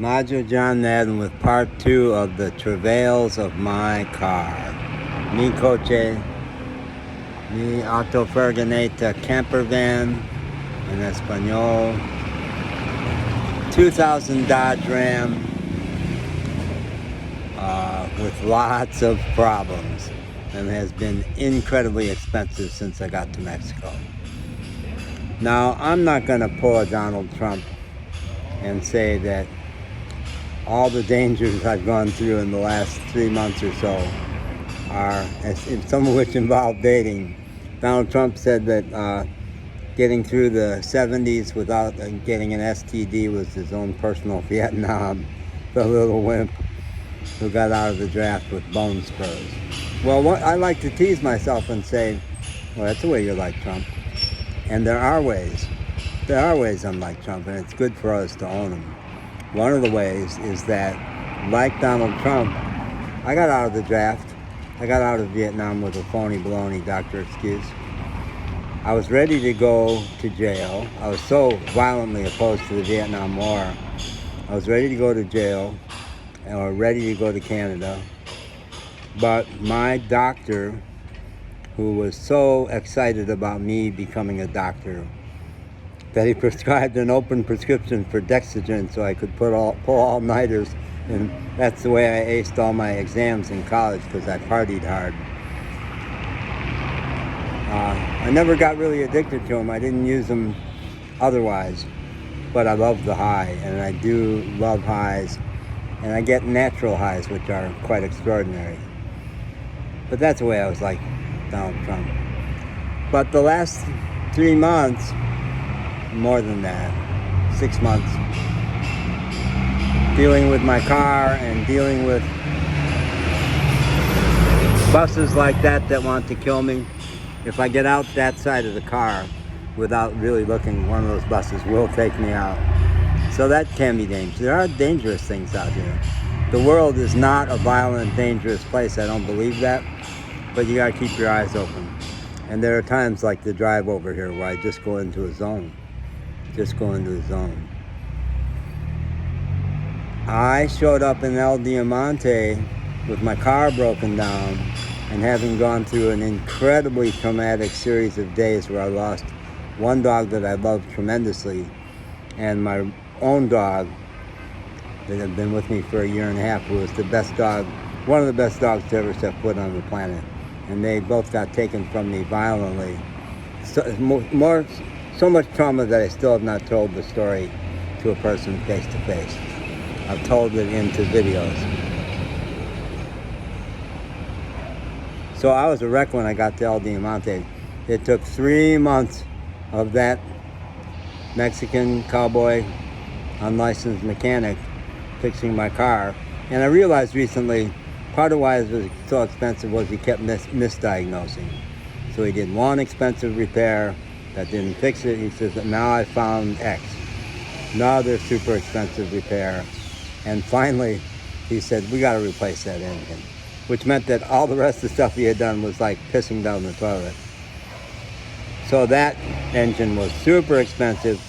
Module John Madden with part 2 of the travails of my car. Mi coche, mi auto furgoneta camper van in Espanol. 2000 Dodge Ram with lots of problems and has been incredibly expensive since I got to Mexico. Now, I'm not going to pull a Donald Trump and say that all the dangers I've gone through in the last 3 months or so are, some of which involve dating. Donald Trump said that getting through the 70s without getting an STD was his own personal Vietnam, the little wimp who got out of the draft with bone spurs. Well, I like to tease myself and say, well, that's the way you're like Trump. And there are ways I'm like Trump, and it's good for us to own them. One of the ways is that, like Donald Trump, I got out of the draft. I got out of Vietnam with a phony baloney doctor excuse. I was ready to go to jail. I was so violently opposed to the Vietnam War. I was ready to go to jail, or ready to go to Canada. But my doctor, who was so excited about me becoming a doctor, that he prescribed an open prescription for Dextrogen so I could pull all-nighters, and that's the way I aced all my exams in college because I partied hard. I never got really addicted to them. I didn't use them otherwise, but I love the high, and I do love highs, and I get natural highs, which are quite extraordinary. But that's the way I was like Donald Trump. But the last 3 months, more than that, 6 months, dealing with my car and dealing with buses like that want to kill me. If I get out that side of the car without really looking, one of those buses will take me out. So that can be dangerous. There are dangerous things out here. The world is not a violent, dangerous place. I don't believe that, but you gotta keep your eyes open. And there are times like the drive over here where I just go into a zone. I showed up in El Diamante with my car broken down and having gone through an incredibly traumatic series of days where I lost one dog that I loved tremendously and my own dog that had been with me for a year and a half, who was the best dog, one of the best dogs to ever set foot on the planet. And they both got taken from me violently. So much trauma that I still have not told the story to a person face to face. I've told it into videos. So I was a wreck when I got to El Diamante. It took 3 months of that Mexican cowboy, unlicensed mechanic fixing my car. And I realized recently, part of why it was so expensive was he kept misdiagnosing. So he did one expensive repair that didn't fix it. He says that now I found X. Another super expensive repair. And finally, he said, we got to replace that engine. Which meant that all the rest of the stuff he had done was like pissing down the toilet. So that engine was super expensive,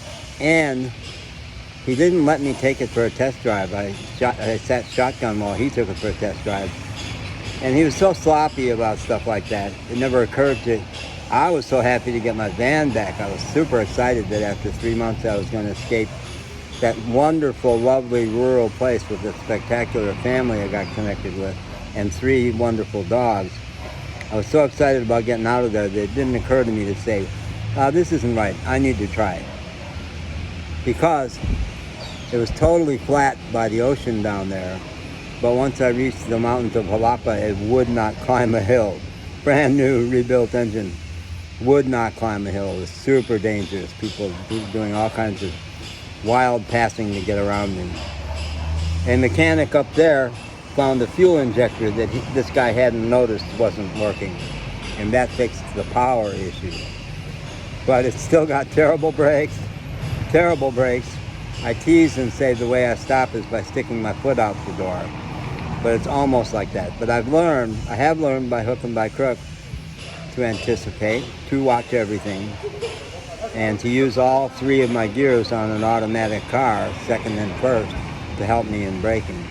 and he didn't let me take it for a test drive. I sat shotgun while he took it for a test drive. And he was so sloppy about stuff like that. It never occurred to... I was so happy to get my van back. I was super excited that after 3 months I was going to escape that wonderful, lovely rural place with a spectacular family I got connected with and 3 wonderful dogs. I was so excited about getting out of there that it didn't occur to me to say, this isn't right, I need to try it. Because it was totally flat by the ocean down there, but once I reached the mountains of Jalapa, it would not climb a hill. Brand new, rebuilt engine. Would not climb a hill. It was super dangerous. People doing all kinds of wild passing to get around me. A mechanic up there found a fuel injector that this guy hadn't noticed wasn't working, and that fixed the power issue. But it's still got terrible brakes. I tease and say the way I stop is by sticking my foot out the door, but it's almost like that. But I have learned by hook and by crook to anticipate, to watch everything, and to use all 3 of my gears on an automatic car, second and first, to help me in braking.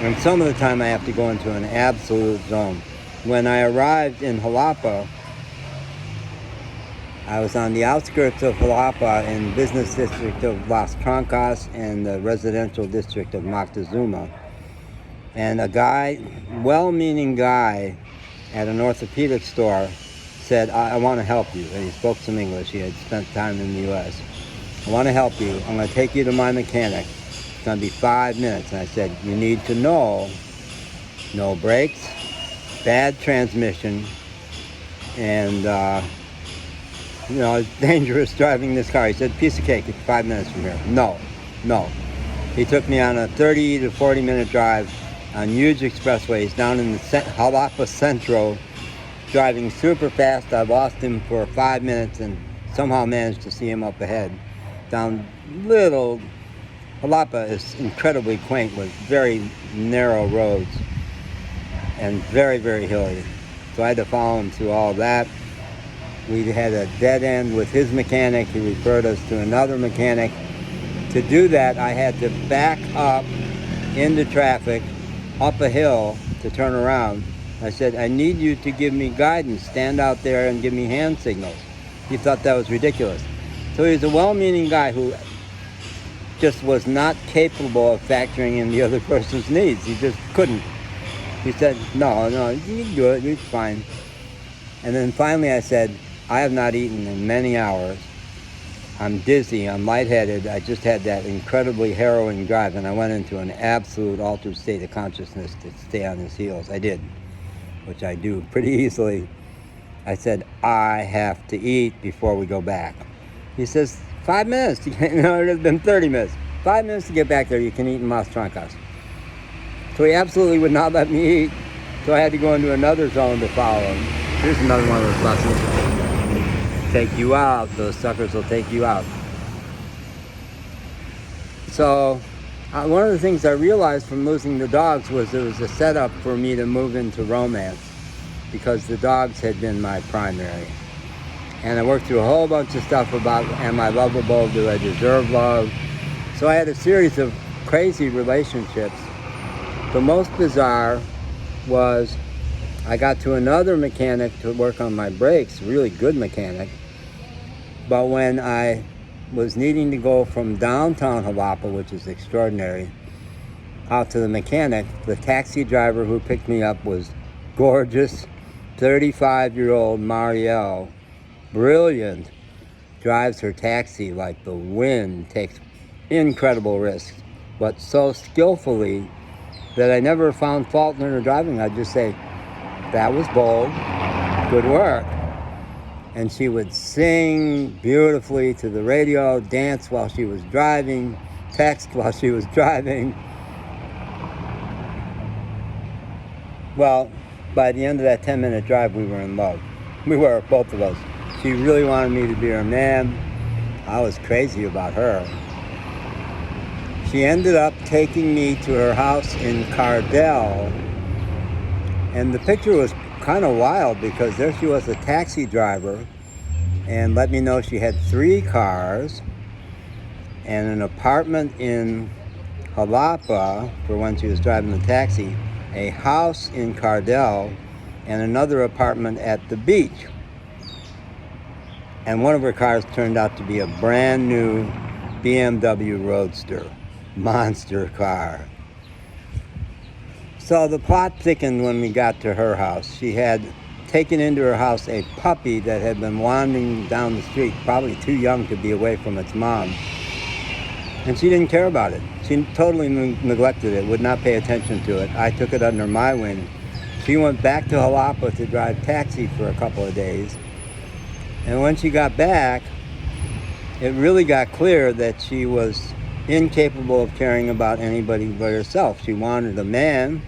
And some of the time I have to go into an absolute zone. When I arrived in Jalapa, I was on the outskirts of Jalapa in the business district of Las Trancas and the residential district of Moctezuma. And a guy, well-meaning guy at an orthopedic store said, I want to help you. And he spoke some English. He had spent time in the U.S. I want to help you. I'm going to take you to my mechanic. It's going to be 5 minutes. And I said, you need to know no brakes, bad transmission, and, it's dangerous driving this car. He said, piece of cake, it's 5 minutes from here. No. He took me on a 30 to 40 minute drive on huge expressways down in the Jalapa Centro, driving super fast. I lost him for 5 minutes and somehow managed to see him up ahead. Down little, Jalapa is incredibly quaint with very narrow roads and very, very hilly. So I had to follow him through all that. We had a dead end with his mechanic. He referred us to another mechanic. To do that, I had to back up into traffic, up a hill to turn around. I said, I need you to give me guidance. Stand out there and give me hand signals. He thought that was ridiculous. So he was a well-meaning guy who just was not capable of factoring in the other person's needs. He just couldn't. He said, no, you can do it, it's fine. And then finally I said, I have not eaten in many hours. I'm dizzy, I'm lightheaded. I just had that incredibly harrowing drive, and I went into an absolute altered state of consciousness to stay on his heels. I did, which I do pretty easily. I said, I have to eat before we go back. He says, 5 minutes. It has been 30 minutes. 5 minutes to get back there, you can eat in Las Trancas. So he absolutely would not let me eat, so I had to go into another zone to follow him. Here's another one of those buses. Take you out. Those suckers will take you out. So one of the things I realized from losing the dogs was it was a setup for me to move into romance, because the dogs had been my primary. And I worked through a whole bunch of stuff about, am I lovable? Do I deserve love? So I had a series of crazy relationships. The most bizarre was I got to another mechanic to work on my brakes, really good mechanic. But when I was needing to go from downtown Jalapa, which is extraordinary, out to the mechanic, the taxi driver who picked me up was gorgeous, 35-year-old Marielle, brilliant, drives her taxi like the wind, takes incredible risks, but so skillfully that I never found fault in her driving. I'd just say, that was bold, good work. And she would sing beautifully to the radio, dance while she was driving, text while she was driving. Well, by the end of that 10-minute drive, we were in love. We were, both of us. She really wanted me to be her man. I was crazy about her. She ended up taking me to her house in Cardell. And the picture was kind of wild, because there she was, a taxi driver, and let me know she had 3 cars and an apartment in Jalapa for when she was driving the taxi, a house in Cardell, and another apartment at the beach. And one of her cars turned out to be a brand new BMW Roadster, monster car. So the plot thickened when we got to her house. She had taken into her house a puppy that had been wandering down the street, probably too young to be away from its mom. And she didn't care about it. She totally neglected it, would not pay attention to it. I took it under my wing. She went back to Jalapa to drive taxi for a couple of days. And when she got back, it really got clear that she was incapable of caring about anybody but herself. She wanted a man.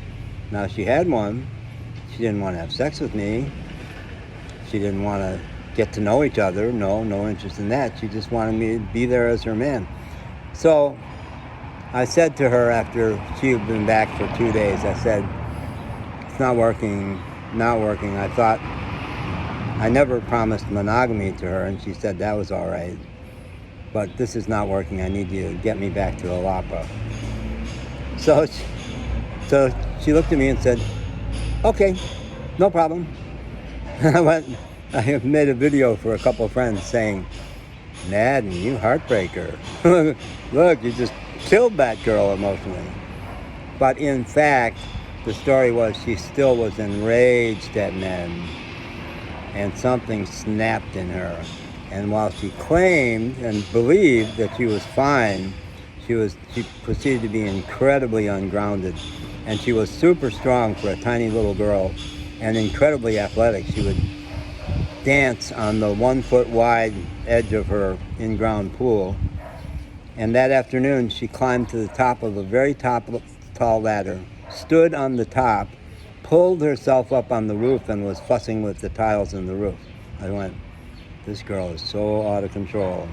Now she had one. She didn't want to have sex with me. She didn't want to get to know each other. No interest in that. She just wanted me to be there as her man. So I said to her after she had been back for 2 days, I said, it's not working. I thought, I never promised monogamy to her, and she said that was all right. but this is not working. I need you to get me back to Jalapa. So she looked at me and said, okay, no problem. I made a video for a couple of friends saying, Madden, you heartbreaker. Look, you just killed that girl emotionally. But in fact, the story was she still was enraged at men, and something snapped in her. And while she claimed and believed that she was fine, she proceeded to be incredibly ungrounded. And she was super strong for a tiny little girl and incredibly athletic. She would dance on the 1 foot wide edge of her in-ground pool. And that afternoon, she climbed to the top of a very tall ladder, stood on the top, pulled herself up on the roof, and was fussing with the tiles in the roof. I went, this girl is so out of control.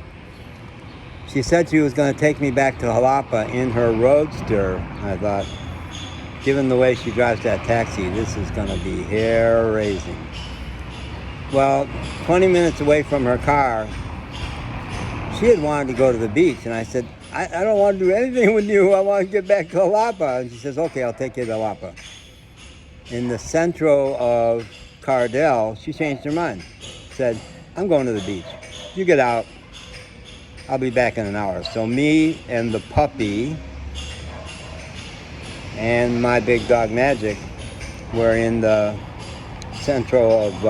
She said she was going to take me back to Jalapa in her roadster. I thought, given the way she drives that taxi, this is going to be hair-raising. Well, 20 minutes away from her car, she had wanted to go to the beach, and I said, I don't want to do anything with you. I want to get back to Jalapa. And she says, okay, I'll take you to Jalapa. In the centro of Cardell, she changed her mind. Said, I'm going to the beach. You get out. I'll be back in an hour. So me and the puppy and my big dog Magic were in the centro of,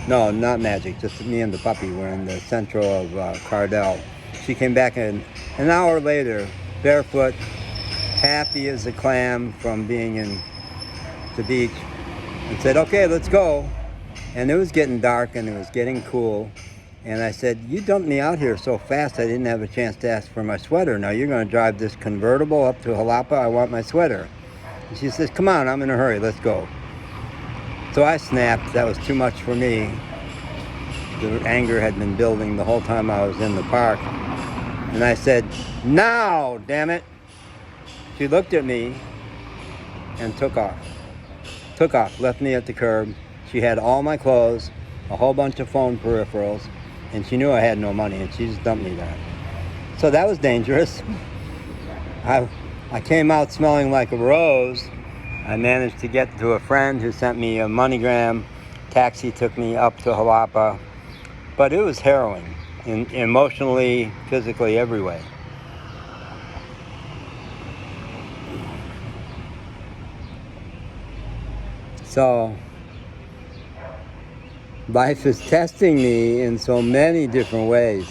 no, not Magic, just me and the puppy were in the centro of Cardell. She came back an hour later, barefoot, happy as a clam from being in the beach, and said, okay, let's go. And it was getting dark and it was getting cool. And I said, you dumped me out here so fast I didn't have a chance to ask for my sweater. Now you're going to drive this convertible up to Jalapa. I want my sweater. And she says, come on, I'm in a hurry. Let's go. So I snapped. That was too much for me. The anger had been building the whole time I was in the park. And I said, now, damn it. She looked at me and took off. Left me at the curb. She had all my clothes, a whole bunch of phone peripherals, and she knew I had no money, and she just dumped me there. So that was dangerous. I came out smelling like a rose. I managed to get to a friend who sent me a MoneyGram. Taxi took me up to Jalapa. But it was harrowing, emotionally, physically, every way. So life is testing me in so many different ways.